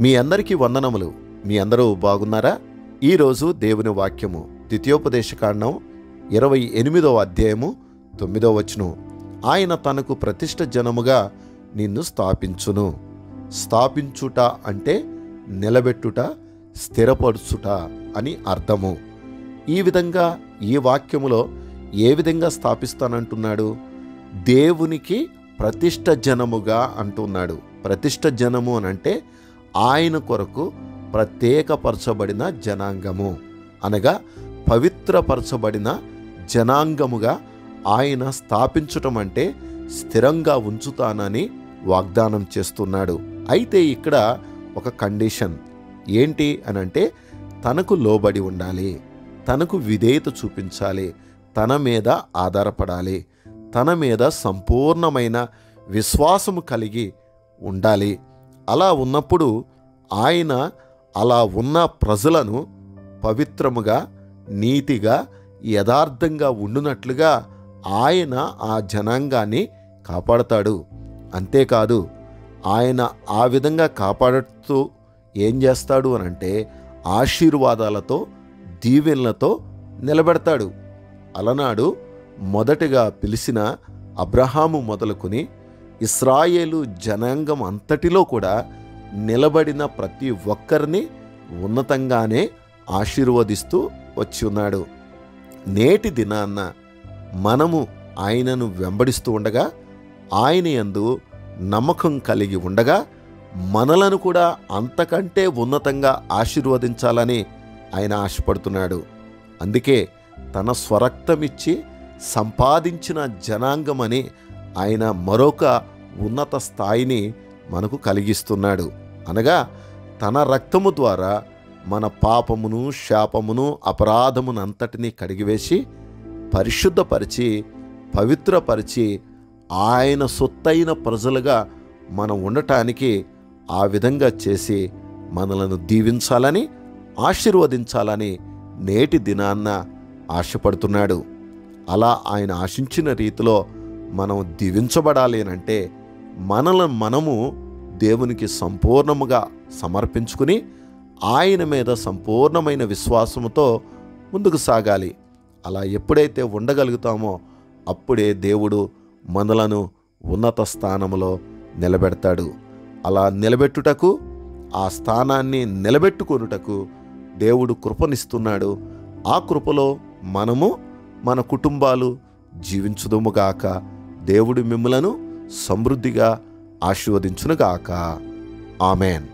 మీ అందరికీ వందనములు. మీ అందరూ బాగున్నారా? ఈరోజు దేవుని వాక్యము ద్వితీయోపదేశకాండం 28వ అధ్యాయము 9వ వచనం. ఆయన తనకు ప్రతిష్ఠ జనముగా నిన్ను స్థాపించును. స్థాపించుట అంటే నిలబెట్టుట, స్థిరపరచుట అని అర్థము. ఈ విధంగా ఈ వాక్యములో ఏ విధంగా స్థాపిస్తానంటున్నాడు? దేవునికి ప్రతిష్ఠ జనముగా అంటున్నాడు. ప్రతిష్ఠ జనము అనంటే ఆయన కొరకు ప్రత్యేకపరచబడిన జనాంగము, అనగా పవిత్రపరచబడిన జనాంగముగా ఆయన స్థాపించటం అంటే స్థిరంగా ఉంచుతానని వాగ్దానం చేస్తున్నాడు. అయితే ఇక్కడ ఒక కండిషన్ ఏంటి అనంటే తనకు లోబడి ఉండాలి, తనకు విధేయత చూపించాలి, తన మీద ఆధారపడాలి, తన మీద సంపూర్ణమైన విశ్వాసము కలిగి ఉండాలి. అలా ఉన్నప్పుడు ఆయన అలా ఉన్న ప్రజలను పవిత్రముగా, నీతిగా, యథార్థంగా ఉండునట్లుగా ఆయన ఆ జనాంగాన్ని కాపాడతాడు. అంతేకాదు, ఆయన ఆ విధంగా కాపాడుతూ ఏం చేస్తాడు అనంటే ఆశీర్వాదాలతో, దీవెనలతో నిలబెడతాడు. అలనాడు మొదటగా పిలిచిన అబ్రహాము మొదలుకొని ఇశ్రాయేలు జనాంగం అంతటిలో కూడా నిలబడిన ప్రతి ఒక్కరిని ఉన్నతంగానే ఆశీర్వదిస్తూ వచ్చి ఉన్నాడు. నేటి దినాన్న మనము ఆయనను వెంబడిస్తూ ఉండగా, ఆయన యందు నమ్మకం కలిగి ఉండగా, మనలను కూడా అంతకంటే ఉన్నతంగా ఆశీర్వదించాలని ఆయన ఆశపడుతున్నాడు. అందుకే తన స్వరక్తమిచ్చి సంపాదించిన జనాంగమని ఆయన మరొక ఉన్నత స్థాయిని మనకు కలిగిస్తున్నాడు. అనగా తన రక్తము ద్వారా మన పాపమును, శాపమును, అపరాధమును అంతటినీ కడిగివేసి పరిశుద్ధపరిచి, పవిత్రపరిచి ఆయన సొత్తైన ప్రజలుగా మనం ఉండటానికి ఆ విధంగా చేసి మనలను దీవించాలని, ఆశీర్వదించాలని నేటి దినాన్న ఆశపడుతున్నాడు. అలా ఆయన ఆశించిన రీతిలో మనం దీవించబడాలి అంటే మనము దేవునికి సంపూర్ణముగా సమర్పించుకుని ఆయన మీద సంపూర్ణమైన విశ్వాసముతో ముందుకు సాగాలి. అలా ఎప్పుడైతే ఉండగలుగుతామో అప్పుడే దేవుడు మనలను ఉన్నత స్థానములో నిలబెడతాడు. అలా నిలబెట్టుటకు, ఆ స్థానాన్ని నిలబెట్టుకొనుటకు దేవుడు కృపనిస్తున్నాడు. ఆ కృపలో మనము, మన కుటుంబాలు జీవించుదుముగాక. దేవుడు మిమ్ములను సమృద్ధిగా ఆశీర్వదించునుగాక. ఆమెన్.